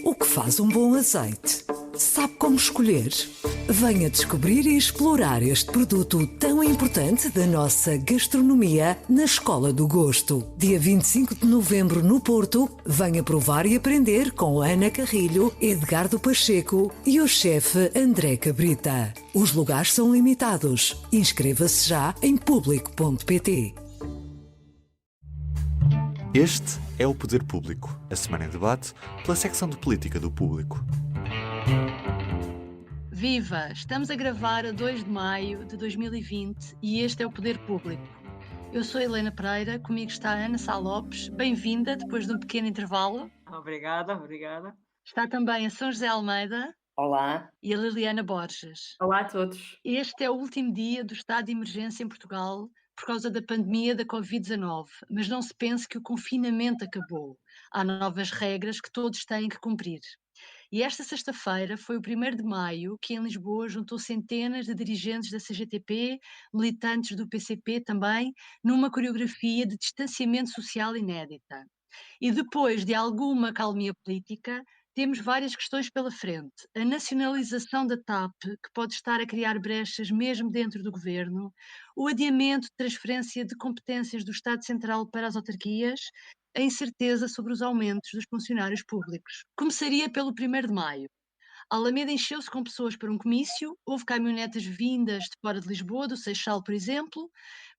O que faz um bom azeite? Sabe como escolher? Venha descobrir e explorar este produto tão importante da nossa gastronomia na Escola do Gosto. Dia 25 de novembro no Porto, venha provar e aprender com Ana Carrilho, Edgardo Pacheco e o chefe André Cabrita. Os lugares são limitados. Inscreva-se já em público.pt. Este é o Poder Público, a semana em debate pela secção de Política do Público. Viva! Estamos a gravar a 2 de maio de 2020 e este é o Poder Público. Eu sou Helena Pereira, comigo está a Ana Sá Lopes. Bem-vinda, depois de um pequeno intervalo. Obrigada. Está também a São José Almeida. Olá. E a Liliana Borges. Olá a todos. Este é o último dia do estado de emergência em Portugal por causa da pandemia da Covid-19, mas não se pense que o confinamento acabou. Há novas regras que todos têm que cumprir. E esta sexta-feira foi o 1º de maio que em Lisboa juntou centenas de dirigentes da CGTP, militantes do PCP também, numa coreografia de distanciamento social inédita. E depois de alguma calmia política, temos várias questões pela frente. A nacionalização da TAP, que pode estar a criar brechas mesmo dentro do governo, o adiamento de transferência de competências do Estado Central para as autarquias, a incerteza sobre os aumentos dos funcionários públicos. Começaria pelo 1º de maio. A Alameda encheu-se com pessoas para um comício, houve caminhonetas vindas de fora de Lisboa, do Seixal, por exemplo,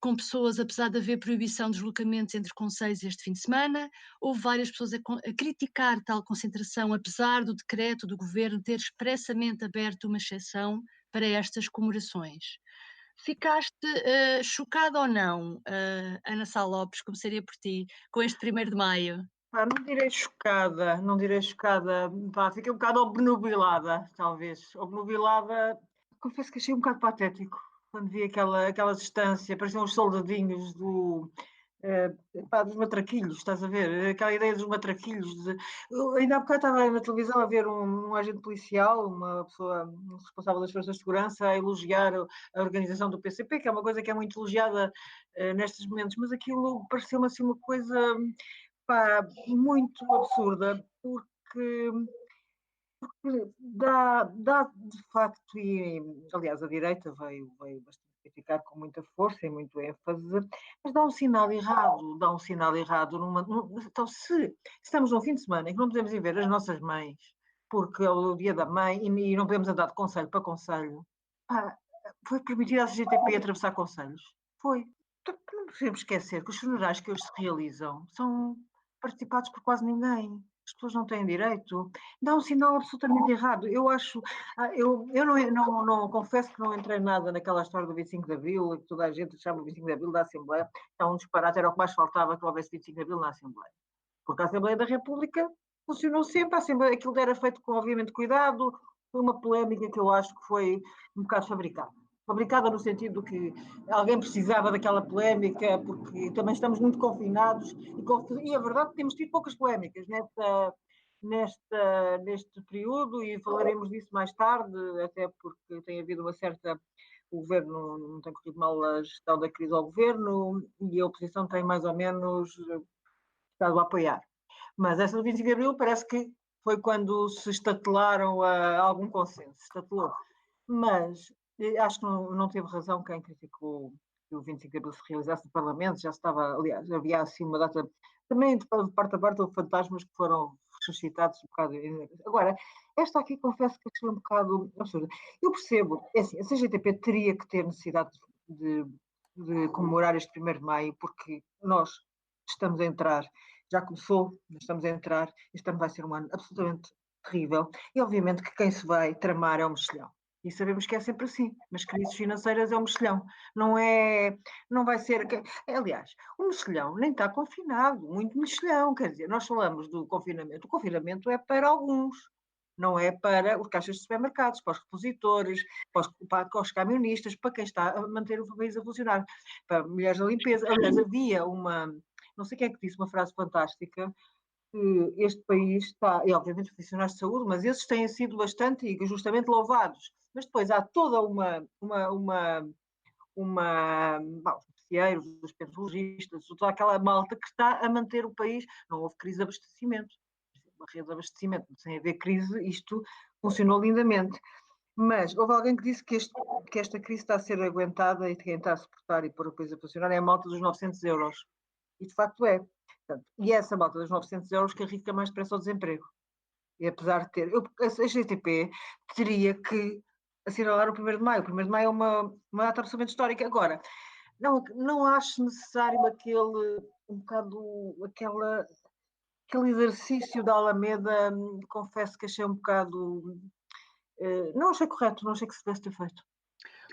com pessoas, apesar de haver proibição de deslocamentos entre concelhos este fim de semana, houve várias pessoas a criticar tal concentração, apesar do decreto do governo ter expressamente aberto uma exceção para estas comemorações. Ficaste chocada ou não, Ana Sá Lopes, começaria por ti, com este 1º de maio? Não direi chocada, fiquei um bocado obnubilada, talvez. Obnubilada, confesso que achei um bocado patético quando vi aquela distância, pareciam os soldadinhos dos matraquilhos, estás a ver? Aquela ideia dos matraquilhos. Eu ainda há bocado estava na televisão a ver um agente policial, uma pessoa responsável das forças de segurança, a elogiar a organização do PCP, que é uma coisa que é muito elogiada nestes momentos, mas aquilo pareceu-me assim uma coisa muito absurda, porque dá de facto, e aliás a direita veio bastante criticar com muita força e muito ênfase, mas dá um sinal errado, então se estamos num fim de semana em que não podemos ir ver as nossas mães, porque é o dia da mãe e não podemos andar de concelho para concelho, foi permitido à CGTP atravessar concelhos? Foi. Então, não podemos esquecer que os funerais que hoje se realizam são participados por quase ninguém. As pessoas não têm direito. Dá um sinal absolutamente errado. Eu acho, eu não confesso que não entrei nada naquela história do 25 de Abril, que toda a gente chama o 25 de Abril da Assembleia. É um disparate, era o que mais faltava que houvesse 25 de Abril na Assembleia. Porque a Assembleia da República funcionou sempre, a Assembleia, aquilo era feito com, obviamente, cuidado, foi uma polémica que eu acho que foi um bocado fabricada no sentido que alguém precisava daquela polémica, porque também estamos muito confinados, e a verdade é que temos tido poucas polémicas neste período, e falaremos disso mais tarde, até porque tem havido uma certa... O governo não tem corrido mal a gestão da crise ao governo, e a oposição tem mais ou menos estado a apoiar. Mas essa do 25 de Abril parece que foi quando se estatelaram algum consenso, estatelou. Mas acho que não teve razão quem criticou que o 25 de Abril se realizasse no Parlamento, já estava, aliás, havia assim uma data, também de parte a parte houve fantasmas que foram ressuscitados um bocado. Agora, esta aqui confesso que achei um bocado absurda. Eu percebo, é assim, a CGTP teria que ter necessidade de comemorar este 1º de maio, porque nós estamos a entrar, já começou, estamos a entrar, este ano vai ser um ano absolutamente terrível, e obviamente que quem se vai tramar é o mexilhão. E sabemos que é sempre assim, nas crises financeiras é um mexilhão, não vai ser... Aliás, o mexilhão nem está confinado, muito mexilhão, quer dizer, nós falamos do confinamento, o confinamento é para alguns, não é para os caixas de supermercados, para os repositores, para os camionistas, para quem está a manter o país a funcionar, para mulheres da limpeza. Aliás, havia não sei quem é que disse uma frase fantástica, que este país está, e obviamente profissionais de saúde, mas esses têm sido bastante e justamente louvados. Mas depois há toda os merceeiros, os petrologistas, toda aquela malta que está a manter o país. Não houve crise de abastecimento. uma rede de abastecimento, sem haver crise, isto funcionou lindamente. Mas houve alguém que disse que esta crise está a ser aguentada e quem está a suportar e pôr a coisa a funcionar é a malta dos 900 euros. E de facto é. Portanto, e essa malta dos 900 euros que arrisca mais depressa ao desemprego. E apesar de ter... a CGTP teria que assinalar o 1º de Maio. O 1º de Maio é uma data absolutamente histórica. Agora, não acho necessário aquele exercício da Alameda, confesso que achei um bocado... não achei correto, não achei que se devesse ter feito.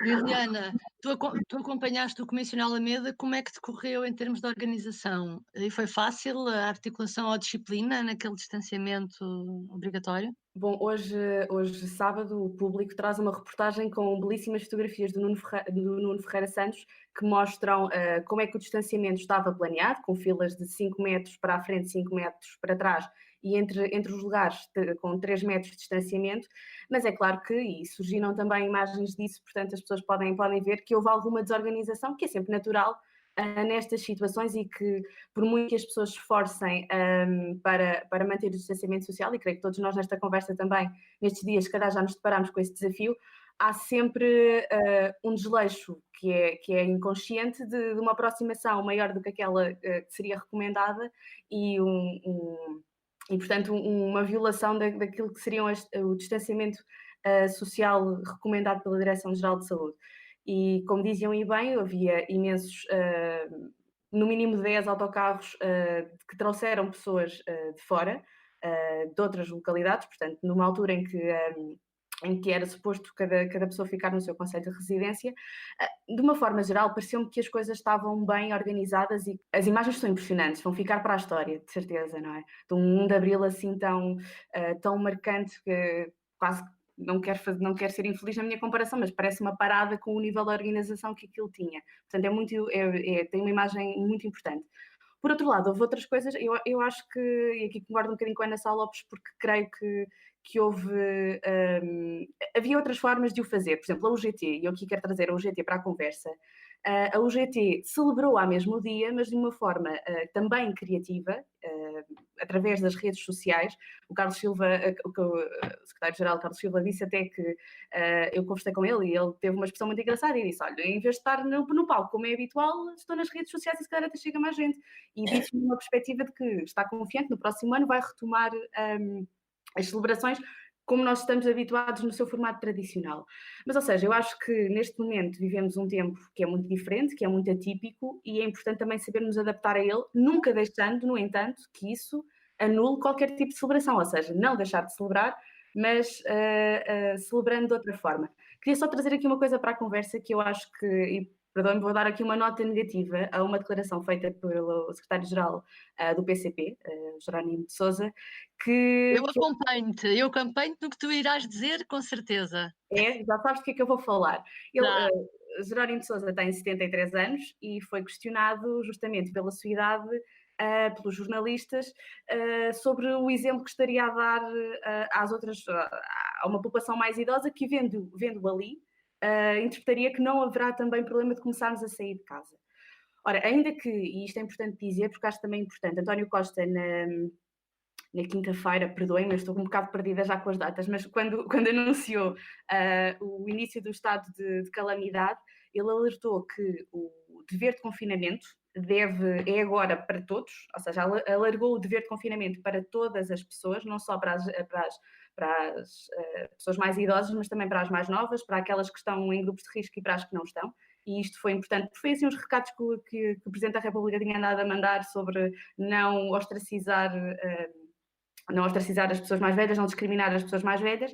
Liliana, tu acompanhaste o Comissionar Alameda, como é que decorreu em termos de organização? E foi fácil a articulação à disciplina naquele distanciamento obrigatório? Bom, hoje sábado, o Público traz uma reportagem com belíssimas fotografias do Nuno Ferreira Santos que mostram como é que o distanciamento estava planeado, com filas de 5 metros para a frente, 5 metros para trás e entre os lugares com 3 metros de distanciamento, mas é claro que, e surgiram também imagens disso, portanto as pessoas podem ver que houve alguma desorganização, que é sempre natural nestas situações e que, por muito que as pessoas se esforcem para manter o distanciamento social, e creio que todos nós nesta conversa também, nestes dias, se calhar já nos deparamos com esse desafio, há sempre um desleixo que é inconsciente de uma aproximação maior do que aquela que seria recomendada e portanto, uma violação daquilo que seriam o distanciamento social recomendado pela Direção-Geral de Saúde. E, como diziam e bem, havia imensos, no mínimo 10 autocarros que trouxeram pessoas de fora, de outras localidades, portanto, numa altura em que era suposto cada pessoa ficar no seu concelho de residência. De uma forma geral, pareceu-me que as coisas estavam bem organizadas e as imagens são impressionantes, vão ficar para a história, de certeza, não é? De um 1 de Abril assim tão marcante que quase não quero ser infeliz na minha comparação, mas parece uma parada com o nível de organização que aquilo tinha. Portanto, tem uma imagem muito importante. Por outro lado, houve outras coisas, eu acho que, e aqui concordo um bocadinho com a Ana Sá Lopes, porque creio que havia outras formas de o fazer. Por exemplo, a UGT, e eu aqui quero trazer a UGT para a conversa, a UGT celebrou ao mesmo dia, mas de uma forma também criativa, através das redes sociais. O Carlos Silva, o secretário-geral Carlos Silva, disse até que eu conversei com ele e ele teve uma expressão muito engraçada e disse, olha, em vez de estar no palco, como é habitual, estou nas redes sociais e se calhar até chega mais gente. E disse uma perspectiva de que está confiante, no próximo ano vai retomar as celebrações como nós estamos habituados no seu formato tradicional. Mas, ou seja, eu acho que neste momento vivemos um tempo que é muito diferente, que é muito atípico e é importante também sabermos adaptar a ele, nunca deixando, no entanto, que isso anule qualquer tipo de celebração, ou seja, não deixar de celebrar, mas celebrando de outra forma. Queria só trazer aqui uma coisa para a conversa que eu acho que, e perdão, vou dar aqui uma nota negativa a uma declaração feita pelo secretário-geral do PCP, Jerónimo de Sousa, que... Eu acompanho-te no que tu irás dizer, com certeza. Já sabes do que é que eu vou falar. Jerónimo de Sousa tem 73 anos e foi questionado justamente pela sua idade, pelos jornalistas, sobre o exemplo que estaria a dar a uma população mais idosa que, vendo ali, interpretaria que não haverá também problema de começarmos a sair de casa. Ora, ainda que, e isto é importante dizer, porque acho também importante, António Costa na quinta-feira, perdoem-me, eu estou um bocado perdida já com as datas, mas quando anunciou o início do estado de calamidade, ele alertou que o dever de confinamento é agora para todos, ou seja, alargou o dever de confinamento para todas as pessoas, não só para as pessoas mais idosas, mas também para as mais novas, para aquelas que estão em grupos de risco e para as que não estão. E isto foi importante, porque foi assim uns recados que o Presidente da República tinha andado a mandar sobre não ostracizar as pessoas mais velhas, não discriminar as pessoas mais velhas.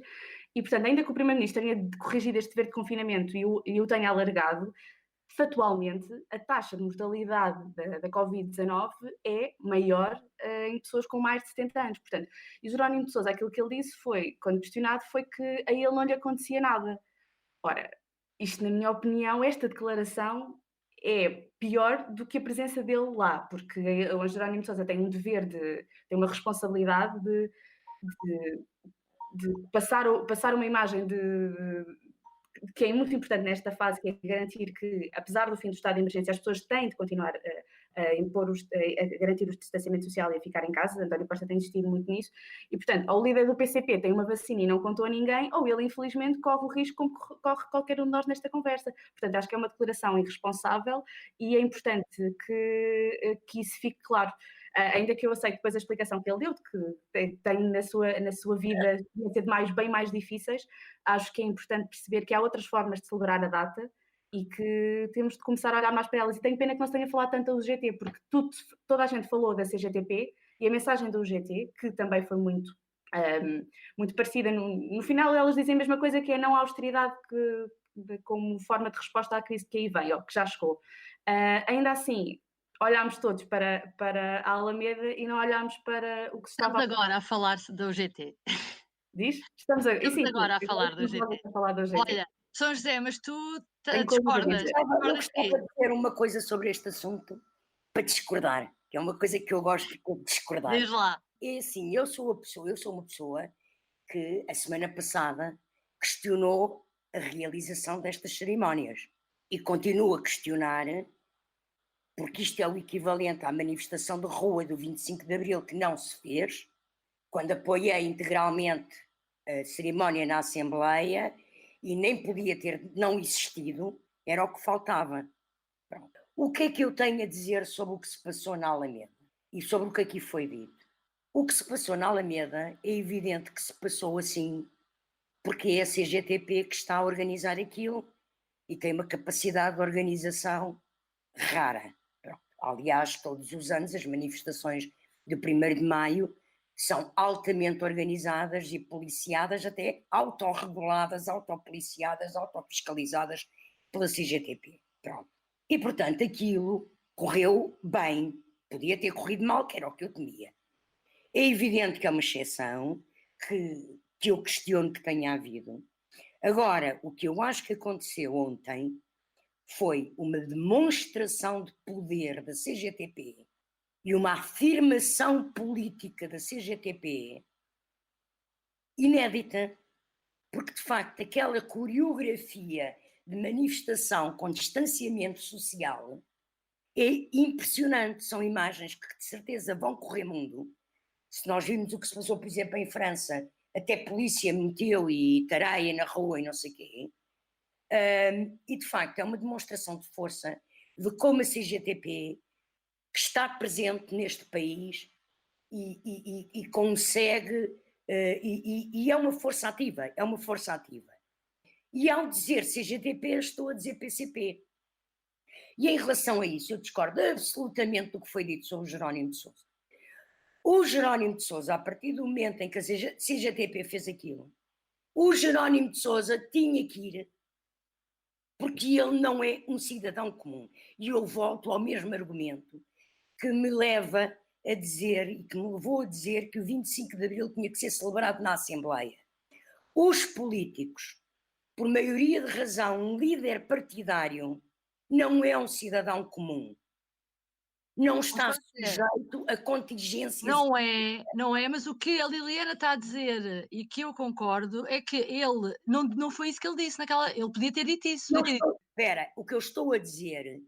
E, portanto, ainda que o Primeiro-Ministro tenha corrigido este dever de confinamento e o tenha alargado, factualmente, a taxa de mortalidade da Covid-19 é maior em pessoas com mais de 70 anos. Portanto, e Jerónimo de Sousa, aquilo que ele disse foi, quando questionado, foi que a ele não lhe acontecia nada. Ora, isto, na minha opinião, esta declaração é pior do que a presença dele lá, porque o Jerónimo de Sousa tem um dever, tem uma responsabilidade de passar uma imagem que é muito importante nesta fase, que é garantir que, apesar do fim do estado de emergência, as pessoas têm de continuar a garantir o distanciamento social e a ficar em casa. António Costa tem insistido muito nisso. E, portanto, ou o líder do PCP tem uma vacina e não contou a ninguém, ou ele, infelizmente, corre o risco como corre qualquer um de nós nesta conversa. Portanto, acho que é uma declaração irresponsável e é importante que isso fique claro. Ainda que eu aceite depois a explicação que ele deu, de que tem na sua vida bem mais difíceis, acho que é importante perceber que há outras formas de celebrar a data e que temos de começar a olhar mais para elas. E tenho pena que não se tenha falado tanto da UGT, porque toda a gente falou da CGTP e a mensagem da UGT, que também foi muito parecida, no final elas dizem a mesma coisa, que é não a austeridade como forma de resposta à crise que aí vem, ou que já chegou. Ainda assim, olhámos todos para a Alameda e não olhámos para o que se estava... Estamos agora a falar da UGT. Diz? Estamos agora a falar da UGT. Olha, São José, mas tu discordas? Eu gostava de dizer uma coisa sobre este assunto, para discordar, que é uma coisa que eu gosto de discordar. Diz lá. É assim, eu sou uma pessoa que a semana passada questionou a realização destas cerimónias e continuo a questionar, porque isto é o equivalente à manifestação de rua do 25 de Abril que não se fez, quando apoiei integralmente a cerimónia na Assembleia e nem podia ter não existido, era o que faltava. Pronto. O que é que eu tenho a dizer sobre o que se passou na Alameda e sobre o que aqui foi dito? O que se passou na Alameda é evidente que se passou assim, porque é a CGTP que está a organizar aquilo e tem uma capacidade de organização rara. Pronto. Aliás, todos os anos as manifestações do 1º de Maio são altamente organizadas e policiadas, até autorreguladas, autopoliciadas, autofiscalizadas pela CGTP. Pronto. E, portanto, aquilo correu bem. Podia ter corrido mal, que era o que eu temia. É evidente que é uma exceção, que eu questiono que tenha havido. Agora, o que eu acho que aconteceu ontem foi uma demonstração de poder da CGTP e uma afirmação política da CGTP inédita, porque de facto aquela coreografia de manifestação com distanciamento social é impressionante. São imagens que de certeza vão correr mundo. Se nós vimos o que se passou, por exemplo, em França, até polícia meteu e tareia na rua e não sei o quê, e de facto é uma demonstração de força de como a CGTP, que está presente neste país e consegue, e é uma força ativa, E ao dizer CGTP, estou a dizer PCP. E em relação a isso, eu discordo absolutamente do que foi dito sobre o Jerónimo de Sousa. O Jerónimo de Sousa, a partir do momento em que a CGTP fez aquilo, o Jerónimo de Sousa tinha que ir, porque ele não é um cidadão comum. E eu volto ao mesmo argumento que me leva a dizer, e que me levou a dizer, que o 25 de Abril tinha que ser celebrado na Assembleia. Os políticos, por maioria de razão, um líder partidário não é um cidadão comum. Não está sujeito a contingências. Não é, mas o que a Liliana está a dizer, e que eu concordo, é que ele, não foi isso que ele disse naquela, ele podia ter dito isso. Espera, o que eu estou a dizer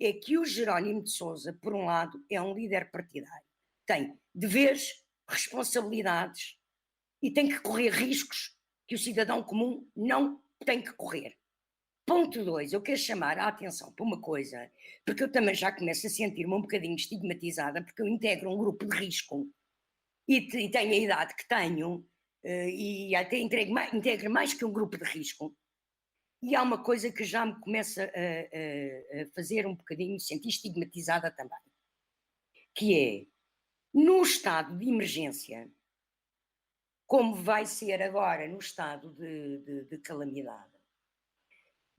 é que o Jerónimo de Sousa, por um lado, é um líder partidário. Tem deveres, responsabilidades e tem que correr riscos que o cidadão comum não tem que correr. Ponto 2, eu quero chamar a atenção para uma coisa, porque eu também já começo a sentir-me um bocadinho estigmatizada, porque eu integro um grupo de risco e tenho a idade que tenho, e até integro mais que um grupo de risco. E há uma coisa que já me começa a fazer um bocadinho sentir estigmatizada também, que é, no estado de emergência, como vai ser agora no estado de calamidade,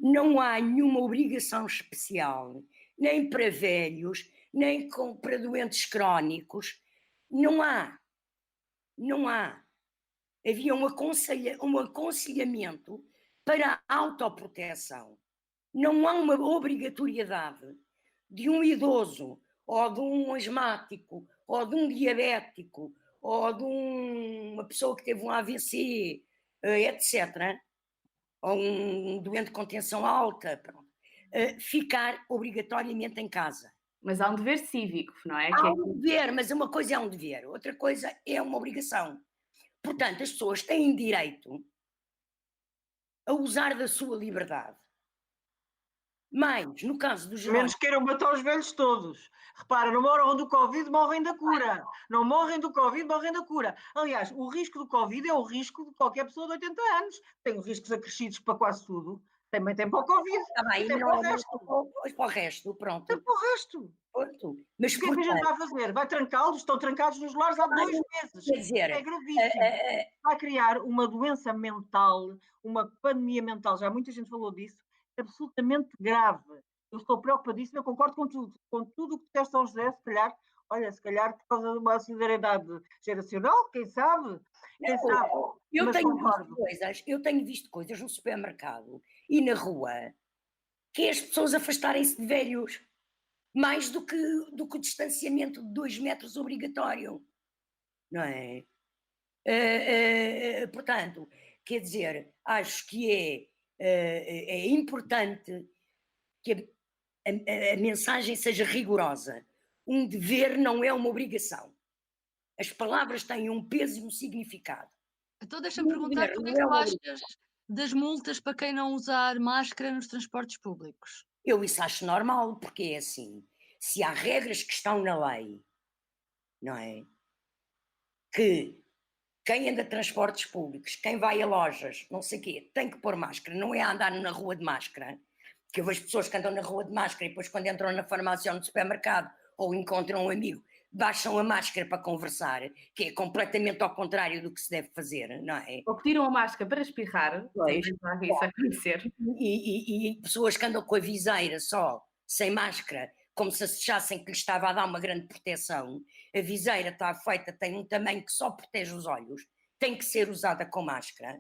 não há nenhuma obrigação especial, nem para velhos, nem para doentes crónicos, não há. Havia um aconselhamento para a autoproteção. Não há uma obrigatoriedade de um idoso, ou de um asmático, ou de um diabético, ou de uma pessoa que teve um AVC, etc., ou um doente com tensão alta, ficar obrigatoriamente em casa. Mas há um dever cívico, não é? Há um dever, mas uma coisa é um dever, outra coisa é uma obrigação. Portanto, as pessoas têm direito a usar da sua liberdade. Mas, no caso do Jerónimo... Menos queiram matar os velhos todos. Repara, não morram do Covid, morrem da cura. Não morrem do Covid, morrem da cura. Aliás, o risco do Covid é o risco de qualquer pessoa de 80 anos. Tem riscos acrescidos para quase tudo. Também tem para o Covid. Está bem, tem não para o é resto. para o resto, pronto. Tem para o resto. Pronto. Mas, O que é que a gente vai fazer? Vai trancá-los? Estão trancados nos lares há 2 meses. Quer dizer, é gravíssimo. Vai criar uma doença mental, uma pandemia mental, já muita gente falou disso, absolutamente grave. Eu estou preocupadíssima, eu concordo com tudo o que disseste ao José, se calhar por causa de uma solidariedade geracional, quem sabe? Eu tenho visto coisas no supermercado e na rua que é as pessoas afastarem-se de velhos, mais do que o distanciamento de 2 metros obrigatório, não é? Portanto, quer dizer, acho que é importante que a mensagem seja rigorosa. Um dever não é uma obrigação. As palavras têm um peso e um significado. Então deixa-me perguntar, o que é que tu achas das multas para quem não usar máscara nos transportes públicos? Eu isso acho normal, porque é assim, se há regras que estão na lei, não é? Que quem anda de transportes públicos, quem vai a lojas, não sei o quê, tem que pôr máscara, não é andar na rua de máscara, que eu vejo pessoas que andam na rua de máscara e depois quando entram na farmácia ou no supermercado ou encontram um amigo, baixam a máscara para conversar, que é completamente ao contrário do que se deve fazer, não é? Ou que tiram a máscara para espirrar, isso acontecer. E pessoas que andam com a viseira só, sem máscara, como se achassem que lhe estava a dar uma grande proteção. A viseira está feita, tem um tamanho que só protege os olhos, tem que ser usada com máscara.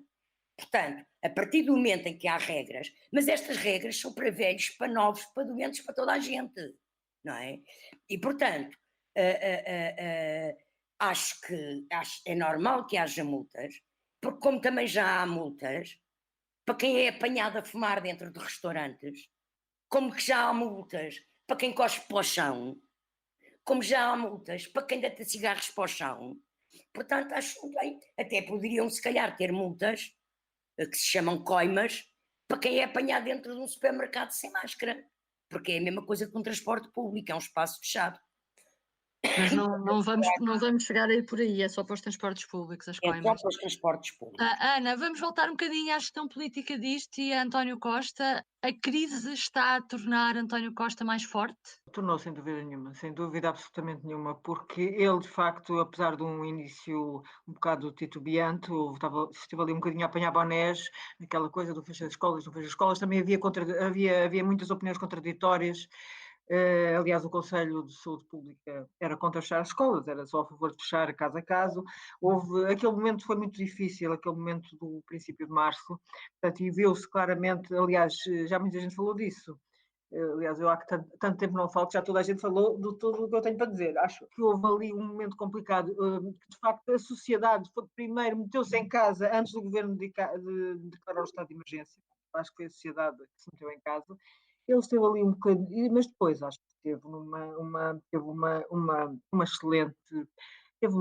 Portanto, a partir do momento em que há regras, mas estas regras são para velhos, para novos, para doentes, para toda a gente, não é? E, portanto, acho que é normal que haja multas, porque como também já há multas para quem é apanhado a fumar dentro de restaurantes, como que já há multas para quem cospe para o chão, como já há multas para quem deita cigarros para o chão. Portanto, acho bem, até poderiam se calhar ter multas que se chamam coimas para quem é apanhado dentro de um supermercado sem máscara, porque é a mesma coisa que um transporte público, é um espaço fechado. Mas não vamos chegar aí por aí, é só para os transportes públicos, as coimas. É só para os transportes públicos. Ana, vamos voltar um bocadinho à gestão política disto e a António Costa. A crise está a tornar António Costa mais forte? Tornou, sem dúvida nenhuma, sem dúvida absolutamente nenhuma, porque ele, de facto, apesar de um início um bocado titubeante, esteve ali um bocadinho a apanhar bonés, aquela coisa do fecho das escolas, não fecho das escolas, também havia muitas opiniões contraditórias. Aliás, o Conselho de Saúde Pública era contra fechar as escolas, era só a favor de fechar caso a caso. Aquele momento foi muito difícil, aquele momento do princípio de março, portanto, e viu-se claramente, aliás, já muita gente falou disso. Aliás, eu há tanto tempo não falo que já toda a gente falou de tudo o que eu tenho para dizer. Acho que houve ali um momento complicado, que de facto a sociedade primeiro meteu-se em casa antes do governo de declarar o estado de emergência. Acho que foi a sociedade que se meteu em casa. Ele esteve ali um bocadinho, mas depois acho que teve uma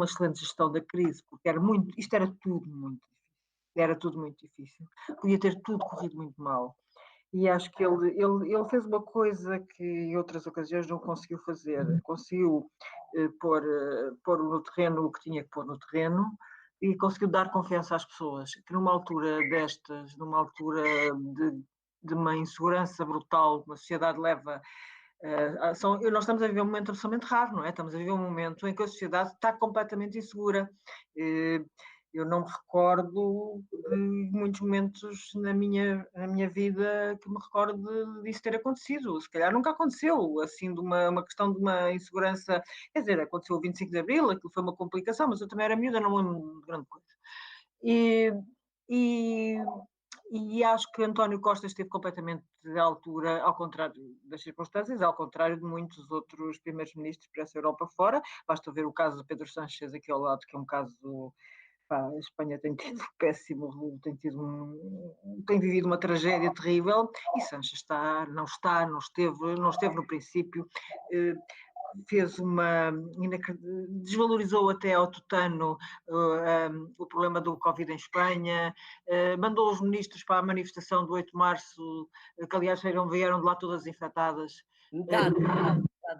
excelente gestão da crise, porque isto era tudo muito difícil. Era tudo muito difícil. Podia ter tudo corrido muito mal. E acho que ele fez uma coisa que em outras ocasiões não conseguiu fazer. Conseguiu pôr no terreno o que tinha que pôr no terreno e conseguiu dar confiança às pessoas, que numa altura destas, numa altura de uma insegurança brutal que uma sociedade leva. Nós estamos a viver um momento absolutamente raro, não é? Estamos a viver um momento em que a sociedade está completamente insegura. Eu não me recordo de muitos momentos na minha vida que me recordo disso ter acontecido. Se calhar nunca aconteceu, assim, de uma questão de uma insegurança. Quer dizer, aconteceu o 25 de Abril, aquilo foi uma complicação, mas eu também era miúda, não lembro de grande coisa. E acho que António Costa esteve completamente à altura, ao contrário das circunstâncias, ao contrário de muitos outros primeiros-ministros para essa Europa fora. Basta ver o caso de Pedro Sánchez aqui ao lado, que é um caso A Espanha tem tido péssimo, tem vivido uma tragédia terrível e Sánchez não esteve no princípio, desvalorizou até ao tutano o problema do Covid em Espanha, mandou os ministros para a manifestação do 8 de março, que aliás vieram de lá todas infectadas. Metade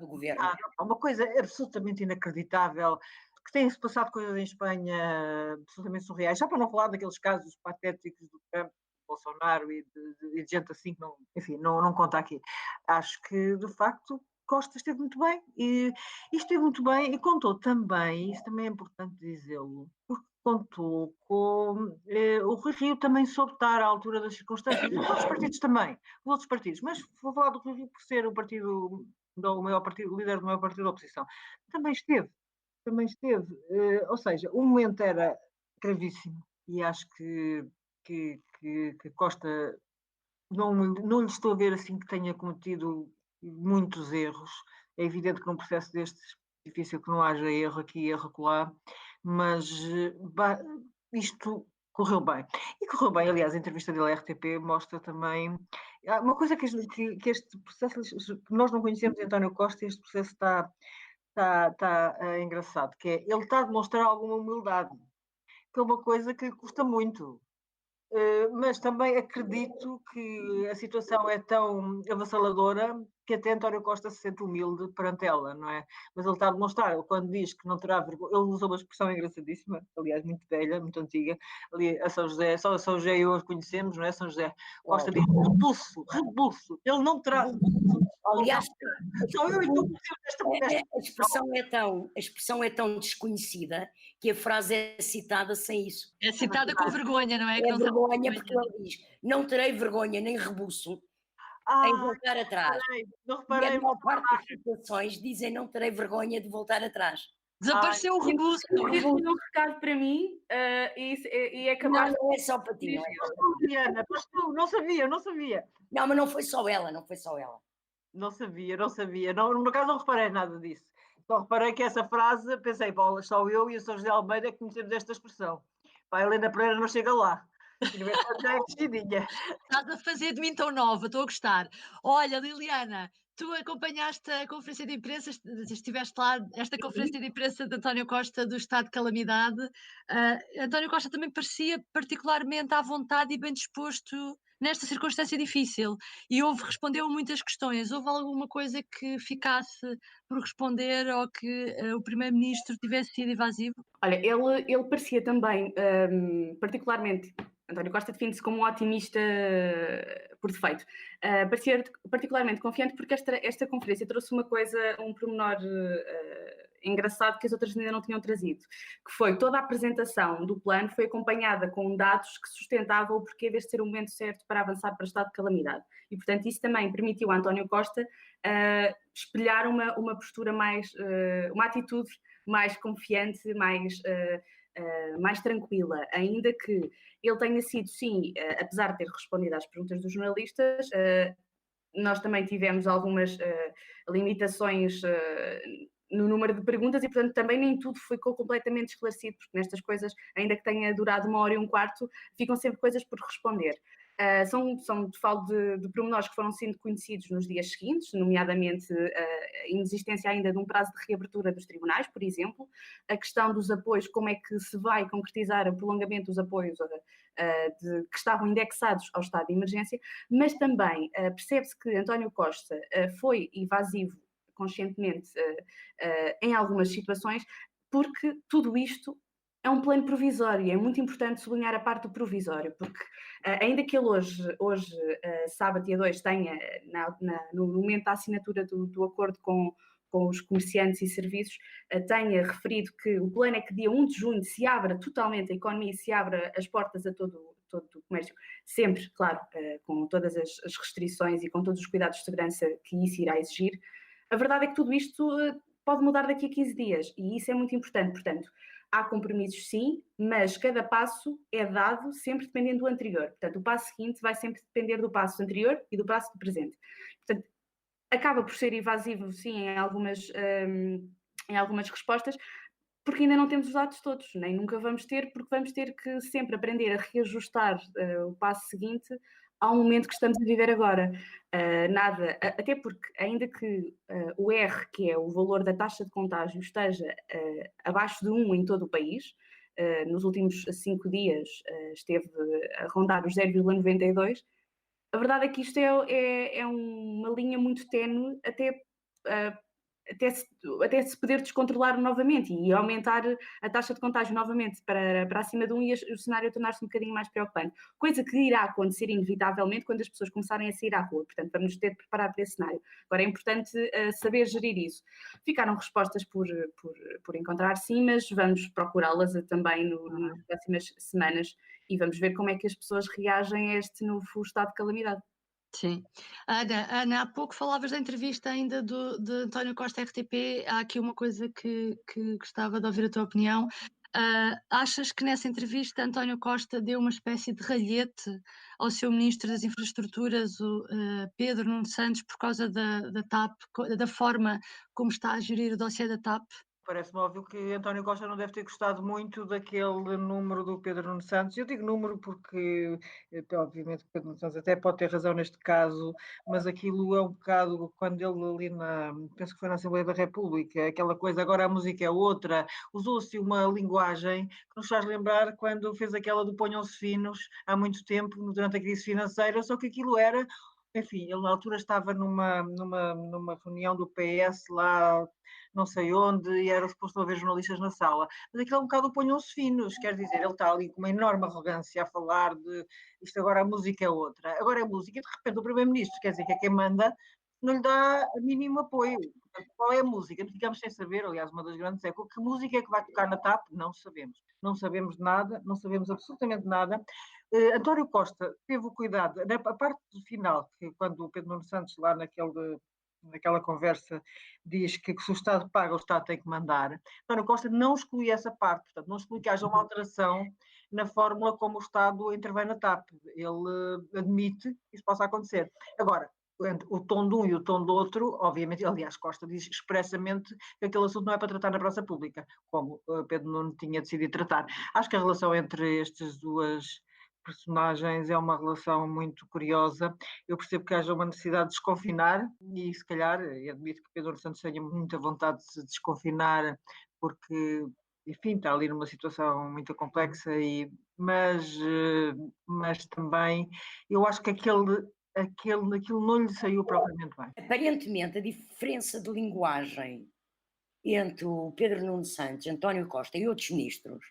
do governo. Uma coisa absolutamente inacreditável, que têm-se passado coisas em Espanha absolutamente surreais, já para não falar daqueles casos patéticos do Trump, Bolsonaro e de gente assim que não conta aqui. Acho que, de facto, Costa esteve muito bem e esteve muito bem e contou também, isso também é importante dizê-lo, porque contou com o Rui Rio também soube estar à altura das circunstâncias, e os outros partidos também, os outros partidos, mas vou falar do Rui Rio por ser o líder do maior partido da oposição, também esteve, ou seja, o momento era gravíssimo e acho que Costa não lhe estou a ver assim que tenha cometido muitos erros. É evidente que num processo destes é difícil que não haja erro aqui e erro acolá, mas isto correu bem. E correu bem, aliás, a entrevista dele à RTP mostra também uma coisa que este processo, que nós não conhecemos António Costa, este processo está engraçado, que é ele está a demonstrar alguma humildade, que é uma coisa que custa muito. Mas também acredito que a situação é tão avassaladora que até António Costa se sente humilde perante ela, não é? Mas ele está a demonstrar, ele quando diz que não terá vergonha, ele usou uma expressão engraçadíssima, aliás, muito velha, muito antiga, ali a São José, só a São José e eu a conhecemos, não é? São José Costa diz rebulso, ele não terá rebulso. Aliás, só eu e tu a expressão é tão desconhecida que a frase é citada sem isso. É citada com vergonha, não é? É vergonha porque ele diz, não terei vergonha nem rebuço em voltar atrás. Não reparei. E a maior parte das situações dizem não terei vergonha de voltar atrás. Desapareceu o rebuço. Tem um recado para mim e é capaz... Não é só para ti. Diana, não sabia. Não, mas não foi só ela. Não sabia. No caso não reparei nada disso. Só reparei que essa frase, pensei, Paula, só eu e o São José Almeida que conhecemos esta expressão. A Helena Pereira não chega lá. Já é vestidinha. Estás a fazer de mim tão nova, estou a gostar. Olha, Liliana, tu acompanhaste a conferência de imprensa, estiveste lá, esta conferência de imprensa de António Costa do estado de calamidade. António Costa também parecia particularmente à vontade e bem disposto nesta circunstância difícil e respondeu a muitas questões. Houve alguma coisa que ficasse por responder ou que o primeiro-ministro tivesse sido evasivo? Olha, ele parecia também, particularmente, António Costa define-se como um otimista por defeito, parecia particularmente confiante porque esta conferência trouxe um pormenor engraçado que as outras ainda não tinham trazido, que foi toda a apresentação do plano foi acompanhada com dados que sustentavam o porquê deste ser o momento certo para avançar para o estado de calamidade. E, portanto, isso também permitiu a António Costa espelhar uma postura mais, uma atitude mais confiante, mais tranquila, ainda que ele tenha sido, sim, apesar de ter respondido às perguntas dos jornalistas, nós também tivemos algumas limitações no número de perguntas e, portanto, também nem tudo ficou completamente esclarecido, porque nestas coisas, ainda que tenha durado 1h15, ficam sempre coisas por responder. Falo de pormenores que foram sendo conhecidos nos dias seguintes, nomeadamente a inexistência ainda de um prazo de reabertura dos tribunais, por exemplo, a questão dos apoios, como é que se vai concretizar o prolongamento dos apoios que estavam indexados ao estado de emergência, mas também percebe-se que António Costa foi evasivo conscientemente em algumas situações, porque tudo isto é um plano provisório e é muito importante sublinhar a parte do provisório, porque ainda que ele hoje sábado, dia 2, tenha, no momento da assinatura do acordo com os comerciantes e serviços, tenha referido que o plano é que dia 1 de junho se abra totalmente a economia, se abra as portas a todo o comércio, sempre, claro, com todas as restrições e com todos os cuidados de segurança que isso irá exigir. A verdade é que tudo isto pode mudar daqui a 15 dias e isso é muito importante. Portanto, há compromissos sim, mas cada passo é dado sempre dependendo do anterior. Portanto, o passo seguinte vai sempre depender do passo anterior e do passo do presente. Portanto, acaba por ser evasivo sim em algumas respostas, porque ainda não temos os dados todos, nem nunca vamos ter, porque vamos ter que sempre aprender a reajustar o passo seguinte ao momento que estamos a viver agora. Até porque, ainda que o R, que é o valor da taxa de contágio, esteja abaixo de 1 em todo o país, nos últimos 5 dias esteve a rondar os 0,92, a verdade é que isto é uma linha muito ténue até se poder descontrolar novamente e aumentar a taxa de contágio novamente para acima de 1 e o cenário tornar-se um bocadinho mais preocupante. Coisa que irá acontecer inevitavelmente quando as pessoas começarem a sair à rua. Portanto, vamos nos ter de preparar para esse cenário. Agora, é importante saber gerir isso. Ficaram respostas por encontrar, sim, mas vamos procurá-las também nas próximas semanas e vamos ver como é que as pessoas reagem a este novo estado de calamidade. Sim. Ana, há pouco falavas da entrevista ainda de António Costa RTP. Há aqui uma coisa que gostava de ouvir a tua opinião. Achas que nessa entrevista António Costa deu uma espécie de ralhete ao seu Ministro das Infraestruturas, o Pedro Nuno Santos, por causa da TAP, da forma como está a gerir o dossiê da TAP? Parece-me óbvio que António Costa não deve ter gostado muito daquele número do Pedro Nuno Santos. Eu digo número porque, obviamente, Pedro Nuno Santos até pode ter razão neste caso, mas aquilo é um bocado quando ele ali penso que foi na Assembleia da República, aquela coisa, agora a música é outra, usou-se uma linguagem que nos faz lembrar quando fez aquela do Ponham-se Finos, há muito tempo, durante a crise financeira, só que aquilo era. Enfim, ele na altura estava numa reunião do PS lá, não sei onde, e era suposto haver jornalistas na sala. Mas aquilo é um bocado ponham-se finos, quer dizer, ele está ali com uma enorme arrogância a falar de isto agora a música é outra. Agora é música, e de repente o Primeiro-Ministro, quer dizer, que é quem manda, não lhe dá mínimo apoio. Portanto, qual é a música? Ficamos sem saber, aliás, uma das grandes é que música é que vai tocar na TAP? Não sabemos. Não sabemos nada, não sabemos absolutamente nada. António Costa teve o cuidado, a parte final, que quando o Pedro Nuno Santos lá naquela conversa diz que se o Estado paga, o Estado tem que mandar, António Costa não exclui essa parte, portanto não exclui que haja uma alteração na fórmula como o Estado intervém na TAP. Ele admite que isso possa acontecer. Agora, o tom de um e o tom do outro, obviamente, aliás, Costa diz expressamente que aquele assunto não é para tratar na praça pública, como Pedro Nuno tinha decidido tratar. Acho que a relação entre estas duas personagens é uma relação muito curiosa. Eu percebo que haja uma necessidade de desconfinar e, se calhar, admito que Pedro Santos tenha muita vontade de se desconfinar porque, enfim, está ali numa situação muito complexa, mas também eu acho que aquilo não lhe saiu propriamente bem. Aparentemente, a diferença de linguagem entre o Pedro Nuno Santos, António Costa e outros ministros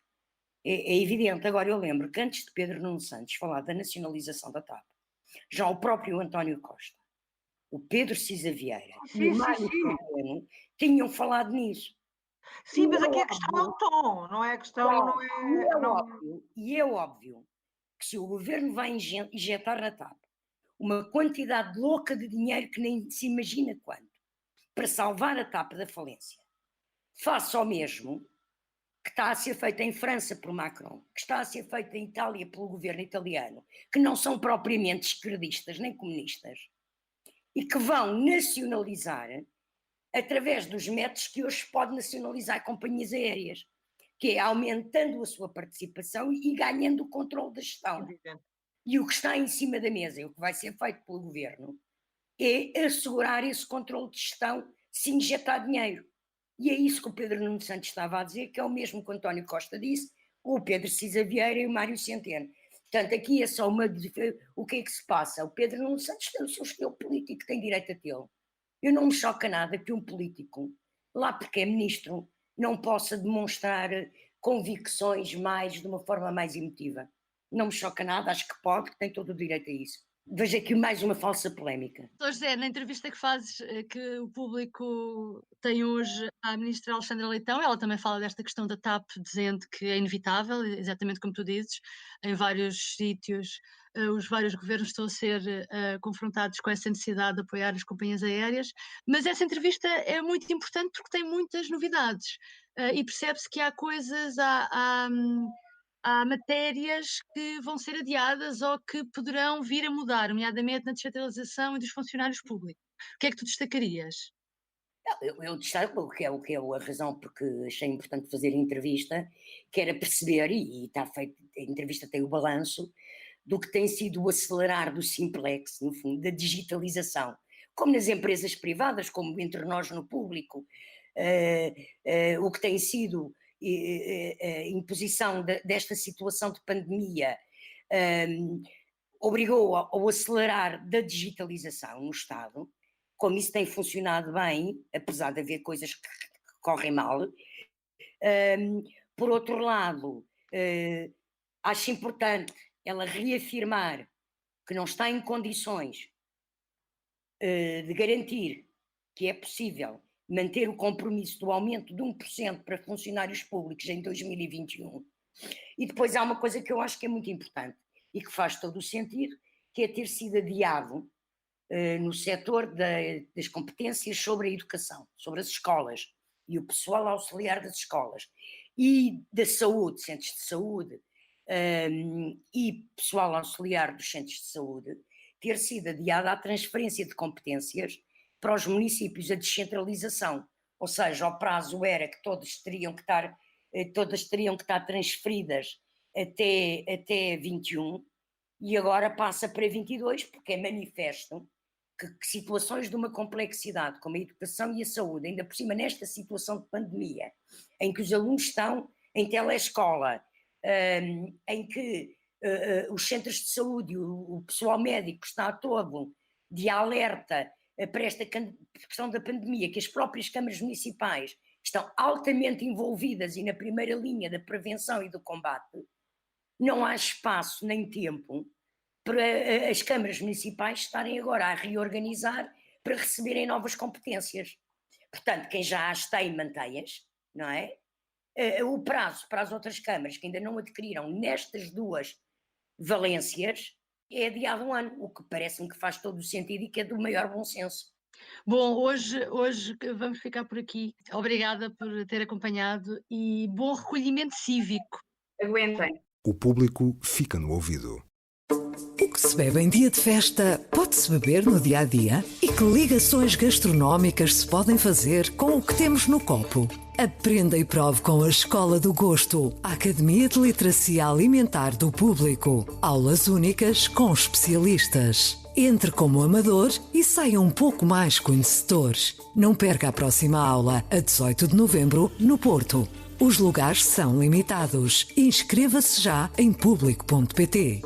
é evidente. Agora, eu lembro que antes de Pedro Nuno Santos falar da nacionalização da TAP, já o próprio António Costa, o Pedro Cisa Vieira e o Mário Centeno tinham falado nisso. Sim, mas aqui a questão é o tom, não é a questão, não é... E é óbvio que se o governo vai injetar na TAP uma quantidade louca de dinheiro que nem se imagina quanto, para salvar a TAP da falência, face ao mesmo que está a ser feito em França por Macron, que está a ser feito em Itália pelo governo italiano, que não são propriamente esquerdistas nem comunistas, e que vão nacionalizar através dos métodos que hoje se pode nacionalizar companhias aéreas, que é aumentando a sua participação e ganhando o controle da gestão. E o que está em cima da mesa, e o que vai ser feito pelo governo, é assegurar esse controle de gestão se injetar dinheiro. E é isso que o Pedro Nuno Santos estava a dizer, que é o mesmo que o António Costa disse, o Pedro Cisa Vieira e o Mário Centeno. Portanto, aqui é só o que é que se passa? O Pedro Nuno Santos tem o seu estilo político, tem direito a tê-lo. Eu não me choca nada que um político, lá porque é ministro, não possa demonstrar convicções de uma forma mais emotiva. Não me choca nada, acho que pode, que tem todo o direito a isso. Vejo aqui mais uma falsa polémica. José, na entrevista que fazes, que o Público tem hoje à ministra Alexandra Leitão, ela também fala desta questão da TAP, dizendo que é inevitável, exatamente como tu dizes, em vários sítios os vários governos estão a ser confrontados com essa necessidade de apoiar as companhias aéreas, mas essa entrevista é muito importante porque tem muitas novidades e percebe-se que há coisas, há matérias que vão ser adiadas ou que poderão vir a mudar, nomeadamente na descentralização e dos funcionários públicos. O que é que tu destacarias? Eu destaco o que é a razão porque achei importante fazer a entrevista, que era perceber, e está feito, a entrevista tem o balanço, do que tem sido o acelerar do simplex, no fundo, da digitalização, como nas empresas privadas, como entre nós no público, o que tem sido a imposição desta situação de pandemia obrigou ao acelerar da digitalização no Estado, como isso tem funcionado bem, apesar de haver coisas que correm mal. Por outro lado, acho importante ela reafirmar que não está em condições de garantir que é possível manter o compromisso do aumento de 1% para funcionários públicos em 2021. E depois há uma coisa que eu acho que é muito importante e que faz todo o sentido, que é ter sido adiado no setor das competências sobre a educação, sobre as escolas e o pessoal auxiliar das escolas e da saúde, centros de saúde e pessoal auxiliar dos centros de saúde, ter sido adiada a transferência de competências para os municípios, a descentralização, ou seja, o prazo era que todas teriam que estar transferidas até 21 e agora passa para 22 porque é manifesto que situações de uma complexidade como a educação e a saúde, ainda por cima nesta situação de pandemia, em que os alunos estão em telescola, em que os centros de saúde e o pessoal médico está todo de alerta para esta questão da pandemia, que as próprias câmaras municipais estão altamente envolvidas e na primeira linha da prevenção e do combate, não há espaço nem tempo para as câmaras municipais estarem agora a reorganizar para receberem novas competências. Portanto, quem já as tem, mantém-as, não é? O prazo para as outras câmaras que ainda não adquiriram nestas duas valências é adiado um ano, o que parece-me que faz todo o sentido e que é do maior bom senso. Bom, hoje vamos ficar por aqui. Obrigada por ter acompanhado e bom recolhimento cívico. Aguentem. O público fica no ouvido. O que se bebe em dia de festa pode-se beber no dia a dia? E que ligações gastronómicas se podem fazer com o que temos no copo? Aprenda e prove com a Escola do Gosto, a Academia de Literacia Alimentar do Público. Aulas únicas com especialistas. Entre como amador e saia um pouco mais conhecedor. Não perca a próxima aula, a 18 de novembro, no Porto. Os lugares são limitados. Inscreva-se já em público.pt.